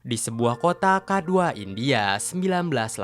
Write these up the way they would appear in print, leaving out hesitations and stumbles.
Di sebuah kota K2 India 1986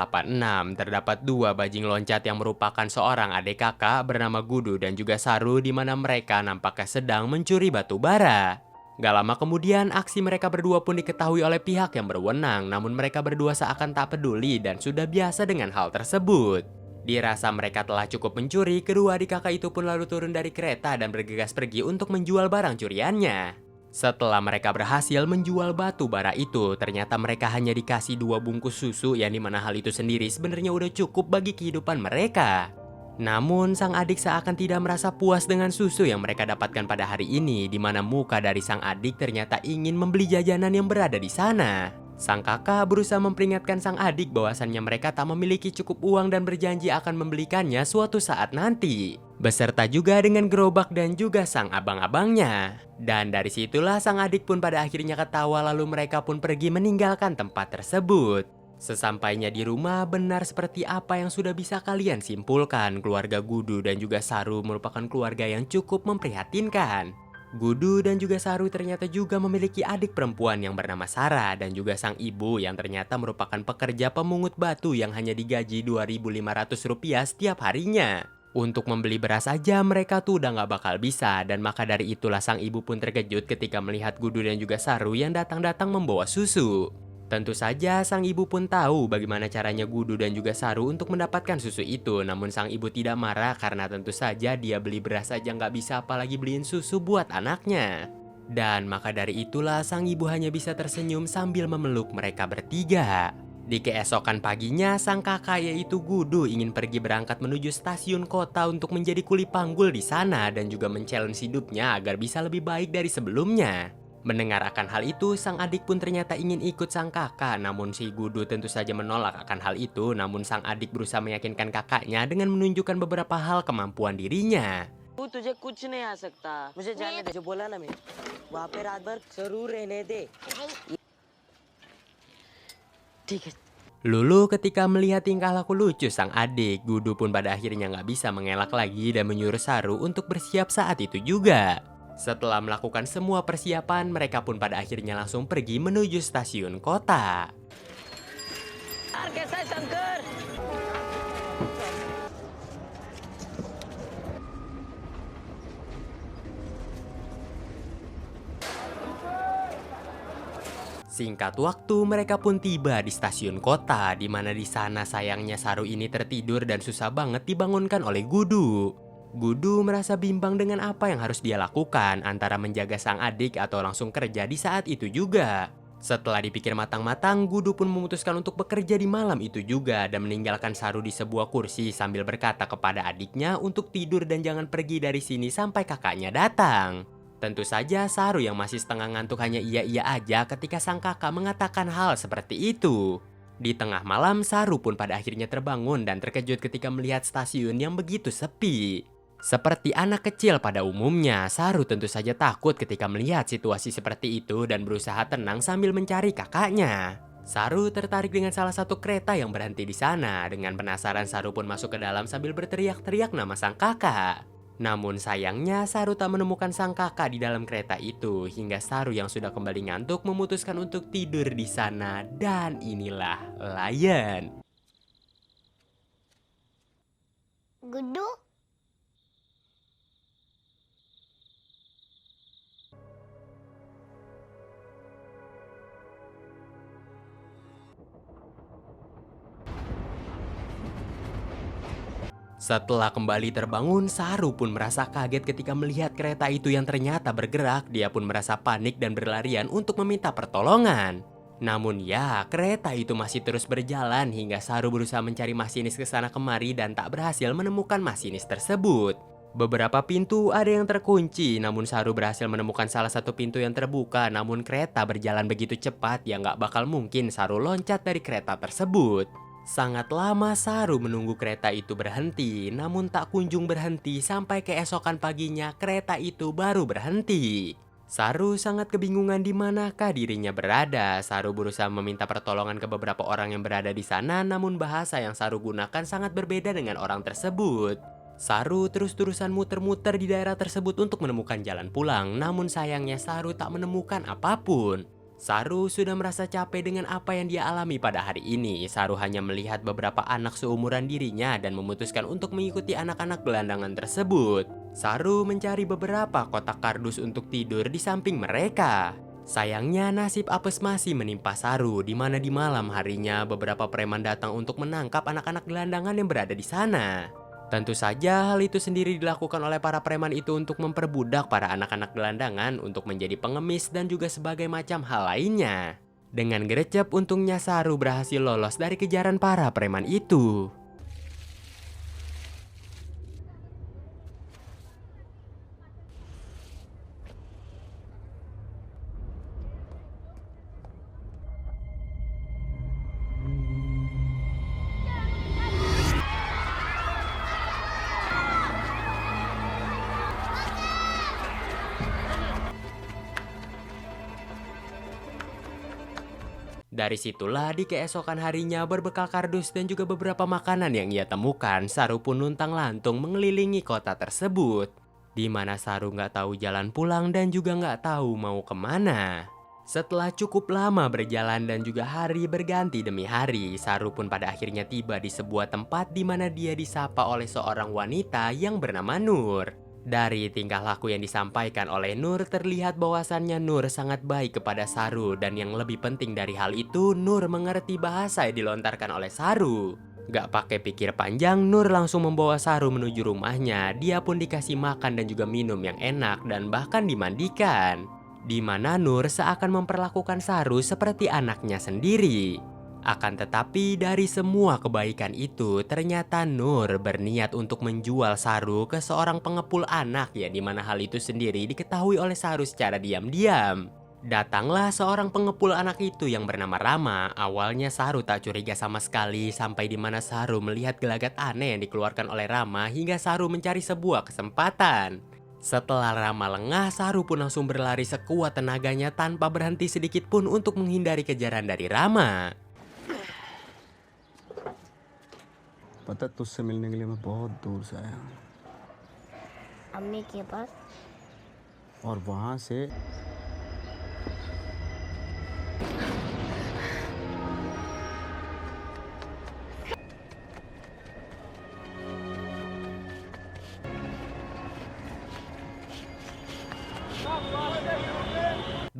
terdapat dua bajing loncat yang merupakan seorang adik kakak bernama Gudu dan juga Saru di mana mereka nampaknya sedang mencuri batu bara. Gak lama kemudian aksi mereka berdua pun diketahui oleh pihak yang berwenang, namun mereka berdua seakan tak peduli dan sudah biasa dengan hal tersebut. Dirasa mereka telah cukup mencuri, kedua adik kakak itu pun lalu turun dari kereta dan bergegas pergi untuk menjual barang curiannya. Setelah mereka berhasil menjual batu bara itu, ternyata mereka hanya dikasih 2 bungkus susu yang dimana hal itu sendiri sebenarnya udah cukup bagi kehidupan mereka. Namun sang adik seakan tidak merasa puas dengan susu yang mereka dapatkan pada hari ini, di mana muka dari sang adik ternyata ingin membeli jajanan yang berada di sana. Sang kakak berusaha memperingatkan sang adik bahwasannya mereka tak memiliki cukup uang dan berjanji akan membelikannya suatu saat nanti. Beserta juga dengan gerobak dan juga sang abang-abangnya. Dan dari situlah sang adik pun pada akhirnya ketawa lalu mereka pun pergi meninggalkan tempat tersebut. Sesampainya di rumah, benar seperti apa yang sudah bisa kalian simpulkan, keluarga Gudu dan juga Saru merupakan keluarga yang cukup memprihatinkan. Gudu dan juga Saru ternyata juga memiliki adik perempuan yang bernama Sarah dan juga sang ibu yang ternyata merupakan pekerja pemungut batu yang hanya digaji Rp2.500 setiap harinya. Untuk membeli beras saja mereka tuh udah gak bakal bisa, dan maka dari itulah sang ibu pun terkejut ketika melihat Gudu dan juga Saru yang datang-datang membawa susu. Tentu saja sang ibu pun tahu bagaimana caranya Gudu dan juga Saru untuk mendapatkan susu itu, namun sang ibu tidak marah karena tentu saja dia beli beras saja nggak bisa apalagi beliin susu buat anaknya. Dan maka dari itulah sang ibu hanya bisa tersenyum sambil memeluk mereka bertiga. Di keesokan paginya, sang kakak yaitu Gudu ingin pergi berangkat menuju stasiun kota untuk menjadi kuli panggul di sana dan juga men-challenge hidupnya agar bisa lebih baik dari sebelumnya. Mendengar akan hal itu, sang adik pun ternyata ingin ikut sang kakak, namun si Gudu tentu saja menolak akan hal itu, namun sang adik berusaha meyakinkan kakaknya dengan menunjukkan beberapa hal kemampuan dirinya. तुझे कुछ नहीं आ सकता मुझे जाने दे जो बोला ना मैं वहाँ पे रात भर जरूर रहने दे ठीक है Lulu ketika melihat tingkah laku lucu sang adik, Gudu pun pada akhirnya nggak bisa mengelak lagi dan menyuruh Saru untuk bersiap saat itu juga. Setelah melakukan semua persiapan, mereka pun pada akhirnya langsung pergi menuju stasiun kota. यार कैसा है Shankar Singkat waktu, mereka pun tiba di stasiun kota, di mana di sana sayangnya Saru ini tertidur dan susah banget dibangunkan oleh Gudu. Gudu merasa bimbang dengan apa yang harus dia lakukan, antara menjaga sang adik atau langsung kerja di saat itu juga. Setelah dipikir matang-matang, Gudu pun memutuskan untuk bekerja di malam itu juga dan meninggalkan Saru di sebuah kursi sambil berkata kepada adiknya untuk tidur dan jangan pergi dari sini sampai kakaknya datang. Tentu saja Saru yang masih setengah ngantuk hanya iya-iya aja ketika sang kakak mengatakan hal seperti itu. Di tengah malam, Saru pun pada akhirnya terbangun dan terkejut ketika melihat stasiun yang begitu sepi. Seperti anak kecil pada umumnya, Saru tentu saja takut ketika melihat situasi seperti itu dan berusaha tenang sambil mencari kakaknya. Saru tertarik dengan salah satu kereta yang berhenti di sana. Dengan penasaran, Saru pun masuk ke dalam sambil berteriak-teriak nama sang kakak. Namun sayangnya Saru tak menemukan sang kakak di dalam kereta itu, hingga Saru yang sudah kembali ngantuk memutuskan untuk tidur di sana. Dan inilah Lion. Gudu, Setelah kembali terbangun, Saru pun merasa kaget ketika melihat kereta itu yang ternyata bergerak. Dia pun merasa panik dan berlarian untuk meminta pertolongan. Namun ya, kereta itu masih terus berjalan hingga Saru berusaha mencari masinis ke sana kemari dan tak berhasil menemukan masinis tersebut. Beberapa pintu ada yang terkunci, namun Saru berhasil menemukan salah satu pintu yang terbuka. Namun kereta berjalan begitu cepat yang gak bakal mungkin Saru loncat dari kereta tersebut. Sangat lama Saru menunggu kereta itu berhenti, namun tak kunjung berhenti sampai keesokan paginya kereta itu baru berhenti. Saru sangat kebingungan di manakah dirinya berada. Saru berusaha meminta pertolongan ke beberapa orang yang berada di sana, namun bahasa yang Saru gunakan sangat berbeda dengan orang tersebut. Saru terus-terusan muter-muter di daerah tersebut untuk menemukan jalan pulang, namun sayangnya Saru tak menemukan apapun. Saru sudah merasa capek dengan apa yang dia alami pada hari ini. Saru hanya melihat beberapa anak seumuran dirinya dan memutuskan untuk mengikuti anak-anak gelandangan tersebut. Saru mencari beberapa kotak kardus untuk tidur di samping mereka. Sayangnya nasib apes masih menimpa Saru, di mana di malam harinya beberapa preman datang untuk menangkap anak-anak gelandangan yang berada di sana. Tentu saja hal itu sendiri dilakukan oleh para preman itu untuk memperbudak para anak-anak gelandangan untuk menjadi pengemis dan juga sebagai macam hal lainnya. Dengan gercep, untungnya Saru berhasil lolos dari kejaran para preman itu. Dari situlah di keesokan harinya berbekal kardus dan juga beberapa makanan yang ia temukan, Saru pun luntang-lantung mengelilingi kota tersebut. Di mana Saru nggak tahu jalan pulang dan juga nggak tahu mau kemana. Setelah cukup lama berjalan dan juga hari berganti demi hari, Saru pun pada akhirnya tiba di sebuah tempat di mana dia disapa oleh seorang wanita yang bernama Nur. Dari tingkah laku yang disampaikan oleh Nur, terlihat bahwasannya Nur sangat baik kepada Saru, dan yang lebih penting dari hal itu, Nur mengerti bahasa yang dilontarkan oleh Saru. Gak pakai pikir panjang, Nur langsung membawa Saru menuju rumahnya. Dia pun dikasih makan dan juga minum yang enak dan bahkan dimandikan. Di mana Nur seakan memperlakukan Saru seperti anaknya sendiri. Akan tetapi dari semua kebaikan itu, ternyata Nur berniat untuk menjual Saru ke seorang pengepul anak, ya, di mana hal itu sendiri diketahui oleh Saru secara diam-diam. Datanglah seorang pengepul anak itu yang bernama Rama. Awalnya Saru tak curiga sama sekali, sampai di mana Saru melihat gelagat aneh yang dikeluarkan oleh Rama hingga Saru mencari sebuah kesempatan. Setelah Rama lengah, Saru pun langsung berlari sekuat tenaganya tanpa berhenti sedikit pun untuk menghindari kejaran dari Rama. पता है तुझसे मिलने के लिए मैं बहुत दूर से आया हूँ अम्मी के पास और वहाँ से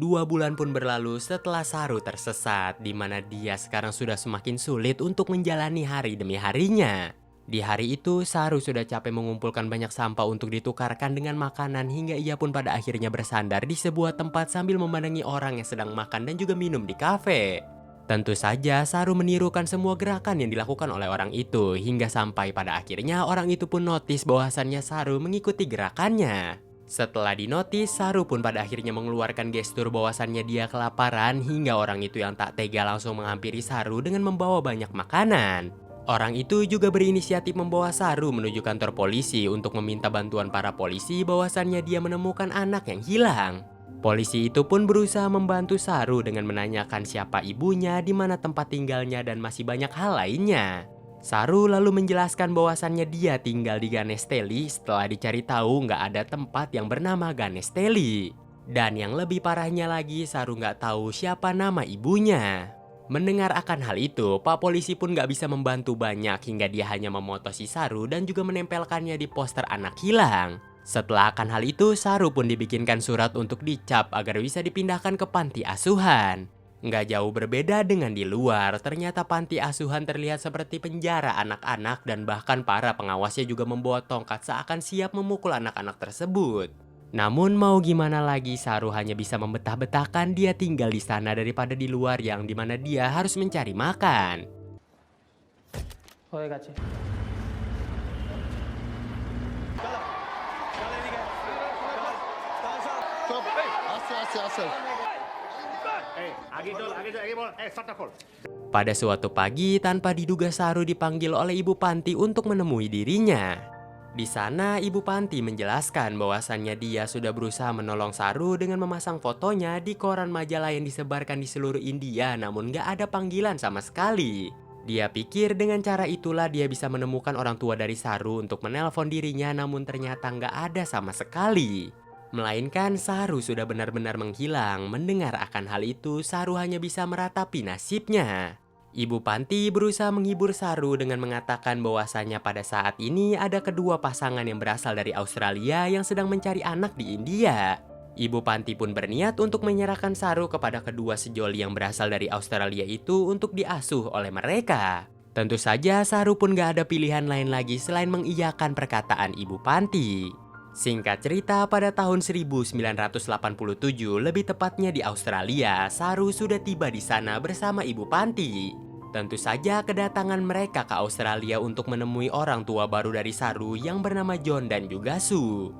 2 bulan pun berlalu setelah Saru tersesat, di mana dia sekarang sudah semakin sulit untuk menjalani hari demi harinya. Di hari itu, Saru sudah capek mengumpulkan banyak sampah untuk ditukarkan dengan makanan hingga ia pun pada akhirnya bersandar di sebuah tempat sambil memandangi orang yang sedang makan dan juga minum di kafe. Tentu saja Saru menirukan semua gerakan yang dilakukan oleh orang itu, hingga sampai pada akhirnya orang itu pun notice bahwasannya Saru mengikuti gerakannya. Setelah dinotis, Saru pun pada akhirnya mengeluarkan gestur bahwasannya dia kelaparan, hingga orang itu yang tak tega langsung menghampiri Saru dengan membawa banyak makanan. Orang itu juga berinisiatif membawa Saru menuju kantor polisi untuk meminta bantuan para polisi bahwasannya dia menemukan anak yang hilang. Polisi itu pun berusaha membantu Saru dengan menanyakan siapa ibunya, di mana tempat tinggalnya, dan masih banyak hal lainnya. Saru lalu menjelaskan bahwasannya dia tinggal di Ganesteli setelah dicari tahu nggak ada tempat yang bernama Ganesteli. Dan yang lebih parahnya lagi, Saru nggak tahu siapa nama ibunya. Mendengar akan hal itu, Pak Polisi pun nggak bisa membantu banyak hingga dia hanya memoto si Saru dan juga menempelkannya di poster anak hilang. Setelah akan hal itu, Saru pun dibikinkan surat untuk dicap agar bisa dipindahkan ke panti asuhan. Nggak jauh berbeda dengan di luar, ternyata panti asuhan terlihat seperti penjara anak-anak dan bahkan para pengawasnya juga membawa tongkat seakan siap memukul anak-anak tersebut. Namun mau gimana lagi, Saru hanya bisa membetah-betahkan dia tinggal di sana daripada di luar yang dimana dia harus mencari makan. Pada suatu pagi, tanpa diduga Saru dipanggil oleh ibu panti untuk menemui dirinya. Di sana, ibu panti menjelaskan bahwasannya dia sudah berusaha menolong Saru dengan memasang fotonya di koran majalah yang disebarkan di seluruh India, namun gak ada panggilan sama sekali. Dia pikir dengan cara itulah dia bisa menemukan orang tua dari Saru untuk menelpon dirinya, namun ternyata gak ada sama sekali. Melainkan Saru sudah benar-benar menghilang. Mendengar akan hal itu, Saru hanya bisa meratapi nasibnya. Ibu panti berusaha menghibur Saru dengan mengatakan bahwasannya pada saat ini ada kedua pasangan yang berasal dari Australia yang sedang mencari anak di India. Ibu panti pun berniat untuk menyerahkan Saru kepada kedua sejoli yang berasal dari Australia itu untuk diasuh oleh mereka. Tentu saja Saru pun gak ada pilihan lain lagi selain mengiyakan perkataan ibu panti. Singkat cerita, pada tahun 1987, lebih tepatnya di Australia, Saru sudah tiba di sana bersama ibu panti. Tentu saja kedatangan mereka ke Australia untuk menemui orang tua baru dari Saru yang bernama John dan juga Sue.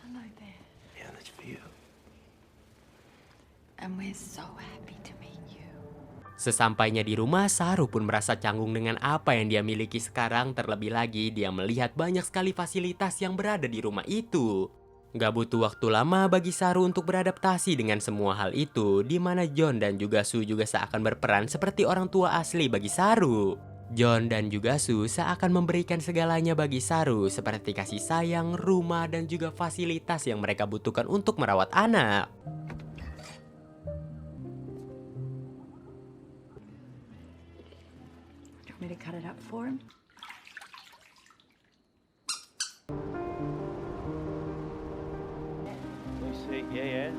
Hello there. Yeah, that's for you. And we're so happy to meet you. Sesampainya di rumah, Saru pun merasa canggung dengan apa yang dia miliki sekarang. Terlebih lagi, dia melihat banyak sekali fasilitas yang berada di rumah itu. Gak butuh waktu lama bagi Saru untuk beradaptasi dengan semua hal itu, di mana John dan juga Sue juga seakan berperan seperti orang tua asli bagi Saru. John dan juga Sue seakan memberikan segalanya bagi Saru, seperti kasih sayang, rumah, dan juga fasilitas yang mereka butuhkan untuk merawat anak. Do you want me to cut it up for him? Yeah.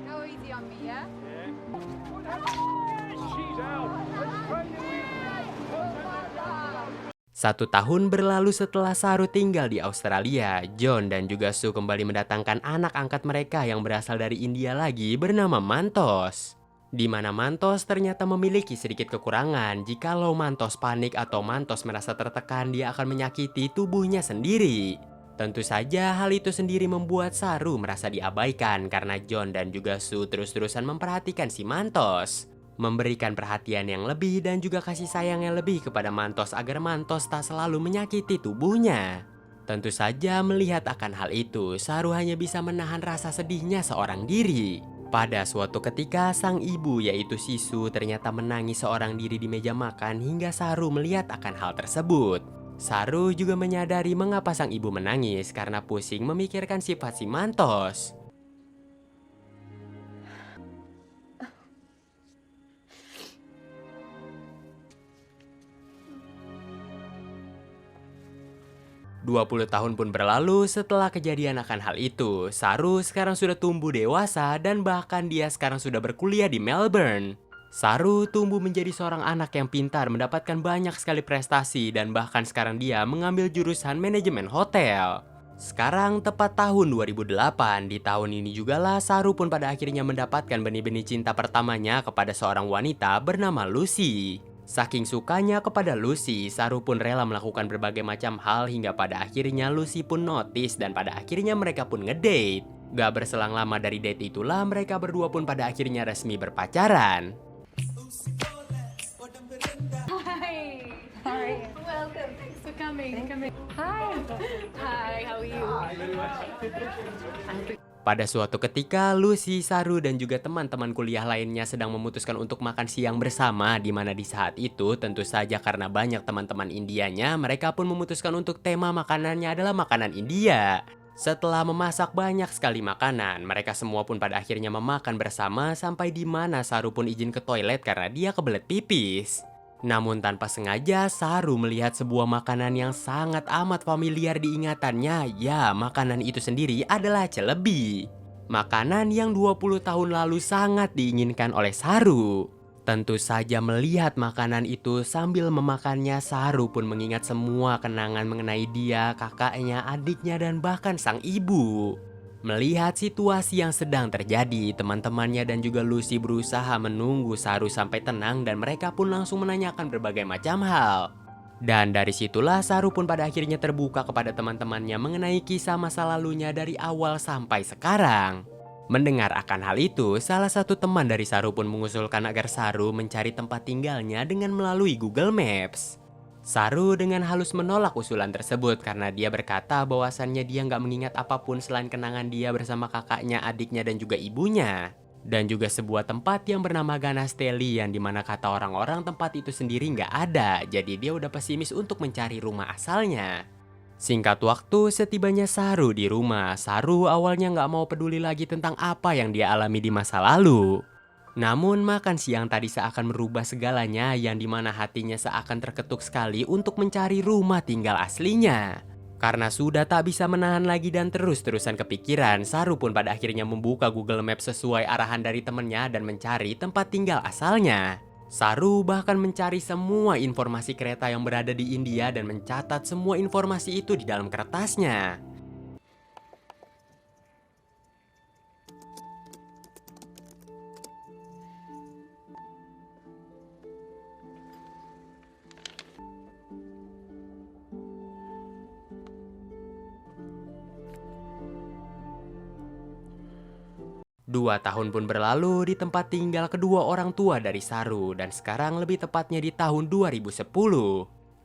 Go easy on me, yeah? She's out. 1 tahun berlalu setelah Saru tinggal di Australia, John dan juga Sue kembali mendatangkan anak angkat mereka yang berasal dari India lagi bernama Mantos. Di mana Mantos ternyata memiliki sedikit kekurangan. Jikalau Mantos panik atau Mantos merasa tertekan, dia akan menyakiti tubuhnya sendiri. Tentu saja hal itu sendiri membuat Saru merasa diabaikan karena John dan juga Sue terus-terusan memperhatikan si Mantos. Memberikan perhatian yang lebih dan juga kasih sayang yang lebih kepada Mantos agar Mantos tak selalu menyakiti tubuhnya. Tentu saja melihat akan hal itu, Saru hanya bisa menahan rasa sedihnya seorang diri. Pada suatu ketika, sang ibu yaitu si Sue ternyata menangis seorang diri di meja makan hingga Saru melihat akan hal tersebut. Saru juga menyadari mengapa sang ibu menangis karena pusing memikirkan sifat si Mantos. "20 tahun pun berlalu setelah kejadian akan hal itu. Saru sekarang sudah tumbuh dewasa dan bahkan dia sekarang sudah berkuliah di Melbourne. Saru tumbuh menjadi seorang anak yang pintar, mendapatkan banyak sekali prestasi dan bahkan sekarang dia mengambil jurusan manajemen hotel. Sekarang tepat tahun 2008, di tahun ini jugalah Saru pun pada akhirnya mendapatkan benih-benih cinta pertamanya kepada seorang wanita bernama Lucy. Saking sukanya kepada Lucy, Saru pun rela melakukan berbagai macam hal hingga pada akhirnya Lucy pun notice dan pada akhirnya mereka pun ngedate. Gak berselang lama dari date itulah mereka berdua pun pada akhirnya resmi berpacaran. Hi. Sorry. Welcome. Thanks for coming. Hi. Hi, how are you? Pada suatu ketika, Lucy, Saru, dan juga teman-teman kuliah lainnya sedang memutuskan untuk makan siang bersama, di mana di saat itu tentu saja karena banyak teman-teman Indianya, mereka pun memutuskan untuk tema makanannya adalah makanan India. Setelah memasak banyak sekali makanan, mereka semua pun pada akhirnya memakan bersama sampai di mana Saru pun izin ke toilet karena dia kebelet pipis. Namun tanpa sengaja, Saru melihat sebuah makanan yang sangat amat familiar di ingatannya. Ya, makanan itu sendiri adalah celebi. Makanan yang 20 tahun lalu sangat diinginkan oleh Saru. Tentu saja melihat makanan itu sambil memakannya, Saru pun mengingat semua kenangan mengenai dia, kakaknya, adiknya, dan bahkan sang ibu. Melihat situasi yang sedang terjadi, teman-temannya dan juga Lucy berusaha menunggu Saru sampai tenang dan mereka pun langsung menanyakan berbagai macam hal. Dan dari situlah Saru pun pada akhirnya terbuka kepada teman-temannya mengenai kisah masa lalunya dari awal sampai sekarang. Mendengar akan hal itu, salah satu teman dari Saru pun mengusulkan agar Saru mencari tempat tinggalnya dengan melalui Google Maps. Saru dengan halus menolak usulan tersebut karena dia berkata bahwasannya dia nggak mengingat apapun selain kenangan dia bersama kakaknya, adiknya, dan juga ibunya. Dan juga sebuah tempat yang bernama Ganasteli yang dimana kata orang-orang tempat itu sendiri nggak ada. Jadi dia udah pesimis untuk mencari rumah asalnya. Singkat waktu, setibanya Saru di rumah, Saru awalnya nggak mau peduli lagi tentang apa yang dia alami di masa lalu. Namun makan siang tadi seakan merubah segalanya yang dimana hatinya seakan terketuk sekali untuk mencari rumah tinggal aslinya. Karena sudah tak bisa menahan lagi dan terus-terusan kepikiran, Saru pun pada akhirnya membuka Google Maps sesuai arahan dari temennya dan mencari tempat tinggal asalnya. Saru bahkan mencari semua informasi kereta yang berada di India dan mencatat semua informasi itu di dalam kertasnya. Dua tahun pun berlalu di tempat tinggal kedua orang tua dari Saru dan sekarang lebih tepatnya di tahun 2010.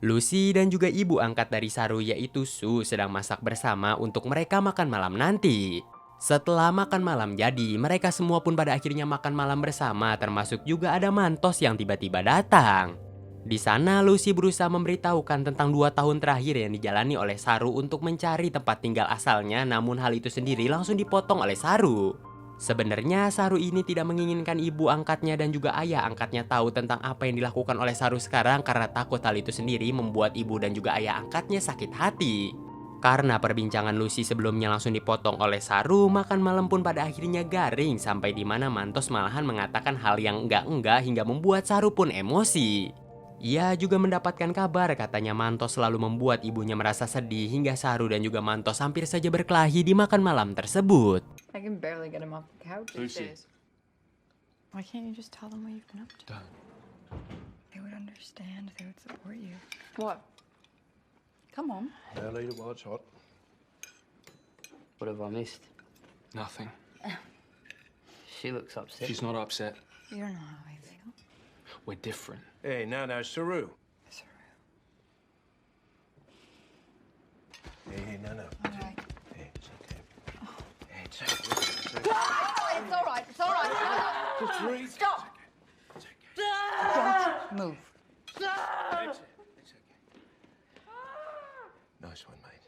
Lucy dan juga ibu angkat dari Saru yaitu Su sedang masak bersama untuk mereka makan malam nanti. Setelah makan malam jadi, mereka semua pun pada akhirnya makan malam bersama termasuk juga ada Mantos yang tiba-tiba datang. Di sana Lucy berusaha memberitahukan tentang 2 tahun terakhir yang dijalani oleh Saru untuk mencari tempat tinggal asalnya, namun hal itu sendiri langsung dipotong oleh Saru. Sebenarnya Saru ini tidak menginginkan ibu angkatnya dan juga ayah angkatnya tahu tentang apa yang dilakukan oleh Saru sekarang karena takut hal itu sendiri membuat ibu dan juga ayah angkatnya sakit hati. Karena perbincangan Lucy sebelumnya langsung dipotong oleh Saru, makan malam pun pada akhirnya garing sampai di mana Mantos malahan mengatakan hal yang enggak-enggak hingga membuat Saru pun emosi. Ia juga mendapatkan kabar katanya Mantos selalu membuat ibunya merasa sedih hingga Saru dan juga Mantos hampir saja berkelahi di makan malam tersebut. I can barely get him off the couch these Lucy. days. Why can't you just tell them what you've been up to? They would understand. They would support you. What? Come on. I'll eat it while it's hot. What have I missed? Nothing. She looks upset. She's not upset. You don't know how I feel. We're different. Hey, now, Saru. Saru. Hey, no. All right. Hey, it's okay. Hey, it's okay. It's all right. It's all right. Stop. Don't move. Nice one, mate.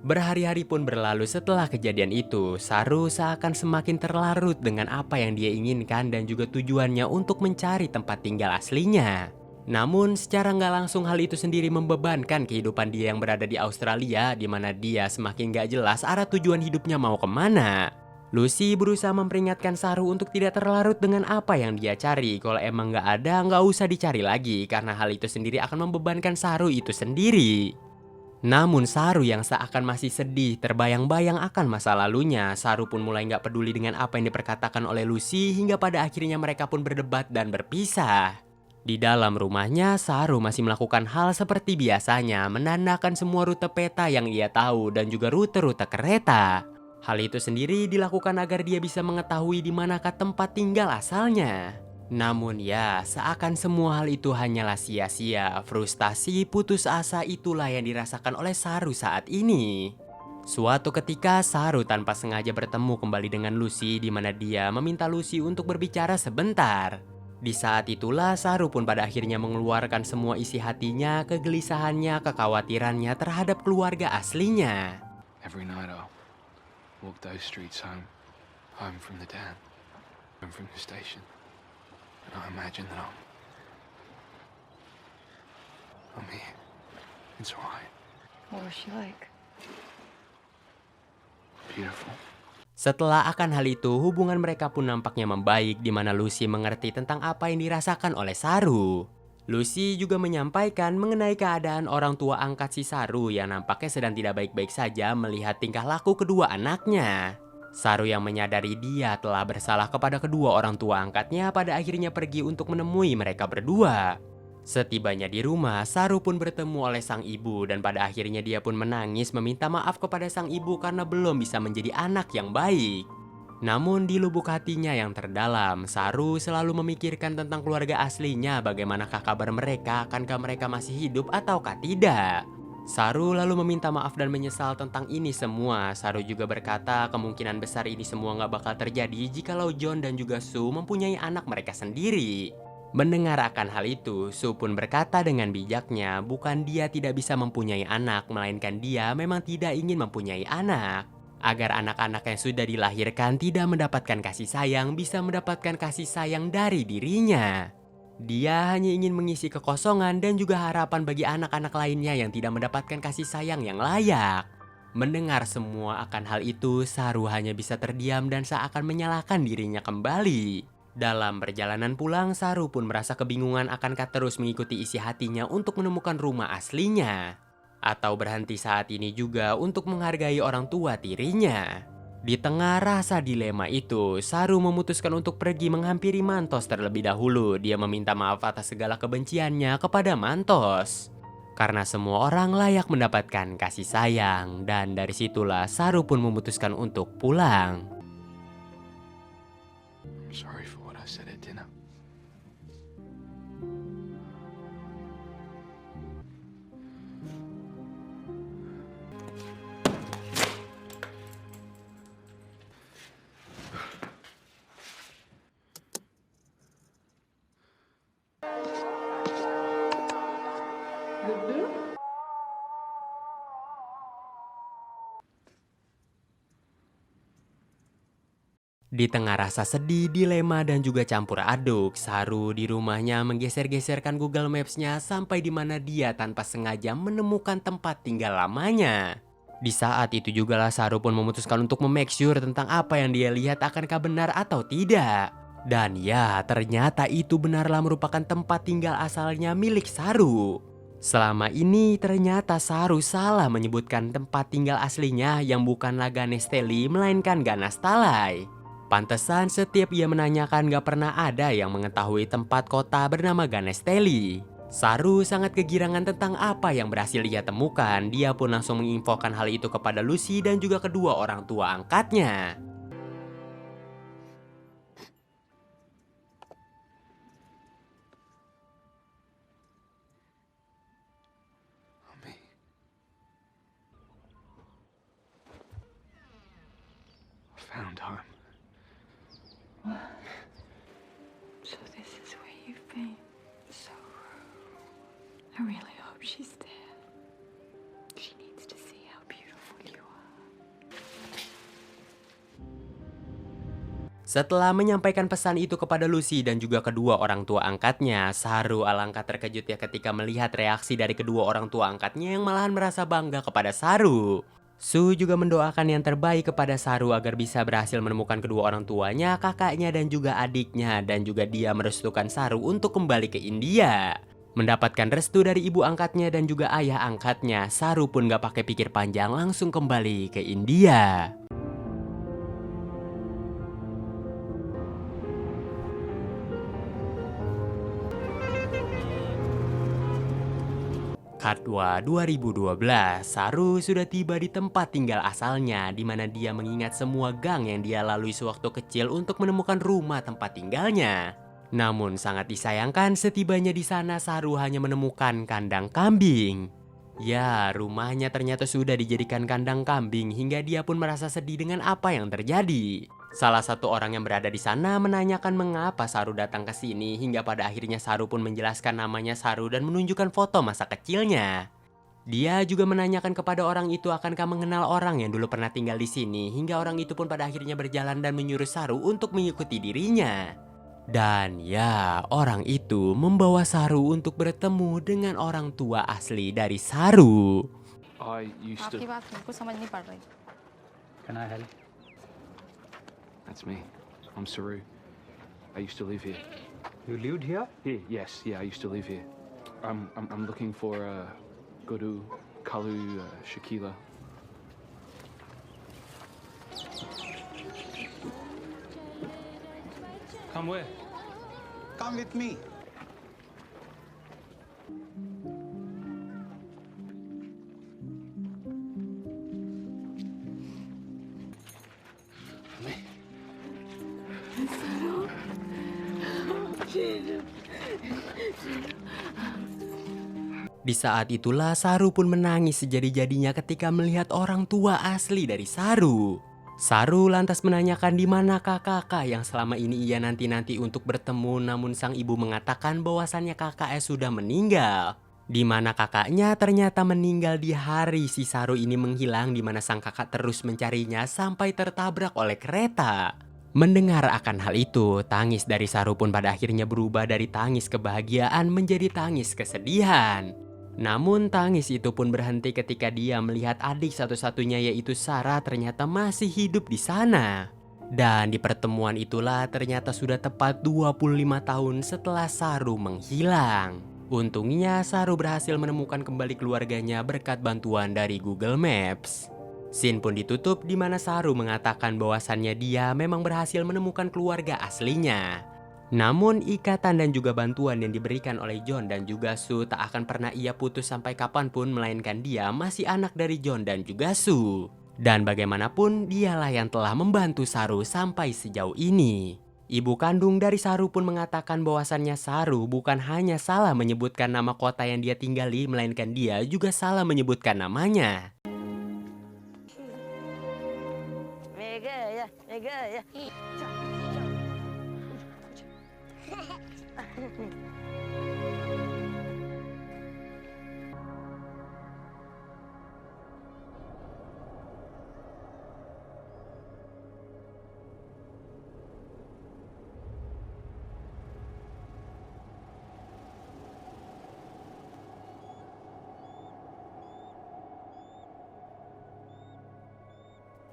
Berhari-hari pun berlalu setelah kejadian itu, Saru seakan semakin terlarut dengan apa yang dia inginkan dan juga tujuannya untuk mencari tempat tinggal aslinya. Namun secara nggak langsung hal itu sendiri membebankan kehidupan dia yang berada di Australia, di mana dia semakin nggak jelas arah tujuan hidupnya mau kemana. Lucy berusaha memperingatkan Saru untuk tidak terlarut dengan apa yang dia cari. Kalau emang nggak ada, nggak usah dicari lagi karena hal itu sendiri akan membebankan Saru itu sendiri. Namun Saru yang seakan masih sedih terbayang-bayang akan masa lalunya, Saru pun mulai nggak peduli dengan apa yang diperkatakan oleh Lucy hingga pada akhirnya mereka pun berdebat dan berpisah. Di dalam rumahnya, Saru masih melakukan hal seperti biasanya, menandakan semua rute peta yang ia tahu dan juga rute-rute kereta. Hal itu sendiri dilakukan agar dia bisa mengetahui di manakah tempat tinggal asalnya. Namun ya, seakan semua hal itu hanyalah sia-sia. Frustasi, putus asa itulah yang dirasakan oleh Saru saat ini. Suatu ketika Saru tanpa sengaja bertemu kembali dengan Lucy di mana dia meminta Lucy untuk berbicara sebentar. Di saat itulah Saru pun pada akhirnya mengeluarkan semua isi hatinya, kegelisahannya, kekhawatirannya terhadap keluarga aslinya. Every night I'll walk those streets home from the dam, home from the station. And I imagine that I'm here. It's alright. What was she like? Beautiful. Setelah akan hal itu, hubungan mereka pun nampaknya membaik di mana Lucy mengerti tentang apa yang dirasakan oleh Saru. Lucy juga menyampaikan mengenai keadaan orang tua angkat si Saru yang nampaknya sedang tidak baik-baik saja melihat tingkah laku kedua anaknya. Saru yang menyadari dia telah bersalah kepada kedua orang tua angkatnya pada akhirnya pergi untuk menemui mereka berdua. Setibanya di rumah, Saru pun bertemu oleh sang ibu dan pada akhirnya dia pun menangis meminta maaf kepada sang ibu karena belum bisa menjadi anak yang baik. Namun di lubuk hatinya yang terdalam, Saru selalu memikirkan tentang keluarga aslinya, bagaimanakah kabar mereka, akankah mereka masih hidup ataukah tidak. Saru lalu meminta maaf dan menyesal tentang ini semua. Saru juga berkata kemungkinan besar ini semua nggak bakal terjadi jikalau John dan juga Su mempunyai anak mereka sendiri. Mendengar akan hal itu, Su pun berkata dengan bijaknya, bukan dia tidak bisa mempunyai anak, melainkan dia memang tidak ingin mempunyai anak. Agar anak-anak yang sudah dilahirkan tidak mendapatkan kasih sayang, bisa mendapatkan kasih sayang dari dirinya. Dia hanya ingin mengisi kekosongan dan juga harapan bagi anak-anak lainnya yang tidak mendapatkan kasih sayang yang layak. Mendengar semua akan hal itu, Saru hanya bisa terdiam dan seakan menyalahkan dirinya kembali. Dalam perjalanan pulang, Saru pun merasa kebingungan akankah terus mengikuti isi hatinya untuk menemukan rumah aslinya, atau berhenti saat ini juga untuk menghargai orang tua tirinya. Di tengah rasa dilema itu, Saru memutuskan untuk pergi menghampiri Mantos terlebih dahulu. Dia meminta maaf atas segala kebenciannya kepada Mantos. Karena semua orang layak mendapatkan kasih sayang. Dan dari situlah Saru pun memutuskan untuk pulang. I'm sorry for what I said at dinner. Di tengah rasa sedih, dilema, dan juga campur aduk, Saru di rumahnya menggeser-geserkan Google Maps-nya sampai di mana dia tanpa sengaja menemukan tempat tinggal lamanya. Di saat itu jugalah Saru pun memutuskan untuk memake sure tentang apa yang dia lihat akankah benar atau tidak. Dan ya, ternyata itu benarlah merupakan tempat tinggal asalnya milik Saru. Selama ini ternyata Saru salah menyebutkan tempat tinggal aslinya yang bukanlah Ganesteli melainkan Ganastalai. Pantesan setiap ia menanyakan gak pernah ada yang mengetahui tempat kota bernama Ganesteli. Saru sangat kegirangan tentang apa yang berhasil ia temukan. Dia pun langsung menginfokan hal itu kepada Lucy dan juga kedua orang tua angkatnya. Mummy. I found home. So this is where you've been. So I really hope she's there. She needs to see how beautiful you are. Setelah menyampaikan pesan itu kepada Lucy dan juga kedua orang tua angkatnya, Saru alangkah terkejutnya ketika melihat reaksi dari kedua orang tua angkatnya yang malahan merasa bangga kepada Saru. Su juga mendoakan yang terbaik kepada Saru agar bisa berhasil menemukan kedua orang tuanya, kakaknya dan juga adiknya, dan juga dia merestukan Saru untuk kembali ke India. Mendapatkan restu dari ibu angkatnya dan juga ayah angkatnya, Saru pun gak pakai pikir panjang langsung kembali ke India. Katwa 2012, Saru sudah tiba di tempat tinggal asalnya di mana dia mengingat semua gang yang dia lalui sewaktu kecil untuk menemukan rumah tempat tinggalnya. Namun sangat disayangkan setibanya di sana Saru hanya menemukan kandang kambing. Ya, rumahnya ternyata sudah dijadikan kandang kambing hingga dia pun merasa sedih dengan apa yang terjadi. Salah satu orang yang berada di sana menanyakan mengapa Saru datang ke sini hingga pada akhirnya Saru pun menjelaskan namanya Saru dan menunjukkan foto masa kecilnya. Dia juga menanyakan kepada orang itu akankah mengenal orang yang dulu pernah tinggal di sini hingga orang itu pun pada akhirnya berjalan dan menyuruh Saru untuk mengikuti dirinya. Dan ya, orang itu membawa Saru untuk bertemu dengan orang tua asli dari Saru. I used to... Can I help? That's me. I'm Saru. I used to live here. You lived here? Here, yes, yeah, I used to live here. I'm looking for Guru, Kalu, Shakila. Come where? Come with me. Di saat itulah Saru pun menangis sejadi-jadinya ketika melihat orang tua asli dari Saru. Saru lantas menanyakan di mana kakak yang selama ini ia nanti-nanti untuk bertemu, namun sang ibu mengatakan bahwasannya kakaknya sudah meninggal. Di mana kakaknya ternyata meninggal di hari si Saru ini menghilang, di mana sang kakak terus mencarinya sampai tertabrak oleh kereta. Mendengar akan hal itu, tangis dari Saru pun pada akhirnya berubah dari tangis kebahagiaan menjadi tangis kesedihan. Namun tangis itu pun berhenti ketika dia melihat adik satu-satunya yaitu Sarah ternyata masih hidup di sana. Dan di pertemuan itulah ternyata sudah tepat 25 tahun setelah Saru menghilang. Untungnya Saru berhasil menemukan kembali keluarganya berkat bantuan dari Google Maps. Scene pun ditutup di mana Saru mengatakan bahwasannya dia memang berhasil menemukan keluarga aslinya. Namun ikatan dan juga bantuan yang diberikan oleh John dan juga Sue tak akan pernah ia putus sampai kapanpun, melainkan dia masih anak dari John dan juga Sue. Dan bagaimanapun dialah yang telah membantu Saru sampai sejauh ini. Ibu kandung dari Saru pun mengatakan bahwasannya Saru bukan hanya salah menyebutkan nama kota yang dia tinggali, melainkan dia juga salah menyebutkan namanya. Mega ya.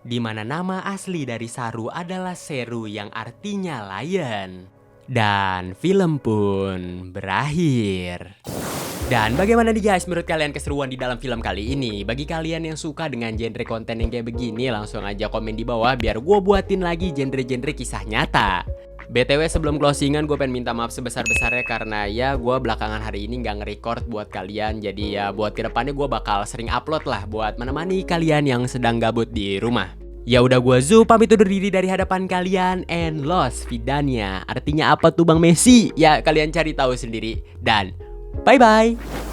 Di mana nama asli dari Saru adalah Seru yang artinya lion. Dan film pun berakhir. Dan bagaimana nih guys menurut kalian keseruan di dalam film kali ini? Bagi kalian yang suka dengan genre konten yang kayak begini, langsung aja komen di bawah biar gue buatin lagi genre-genre kisah nyata. BTW sebelum closingan gue pengen minta maaf sebesar-besarnya karena ya gue belakangan hari ini nggak nge-record buat kalian. Jadi ya buat kedepannya gue bakal sering upload lah buat menemani kalian yang sedang gabut di rumah. Ya udah gue Zu pamit undur diri dari hadapan kalian, and Los Vidania. Artinya apa tuh Bang Messi? Ya kalian cari tahu sendiri. Dan bye-bye.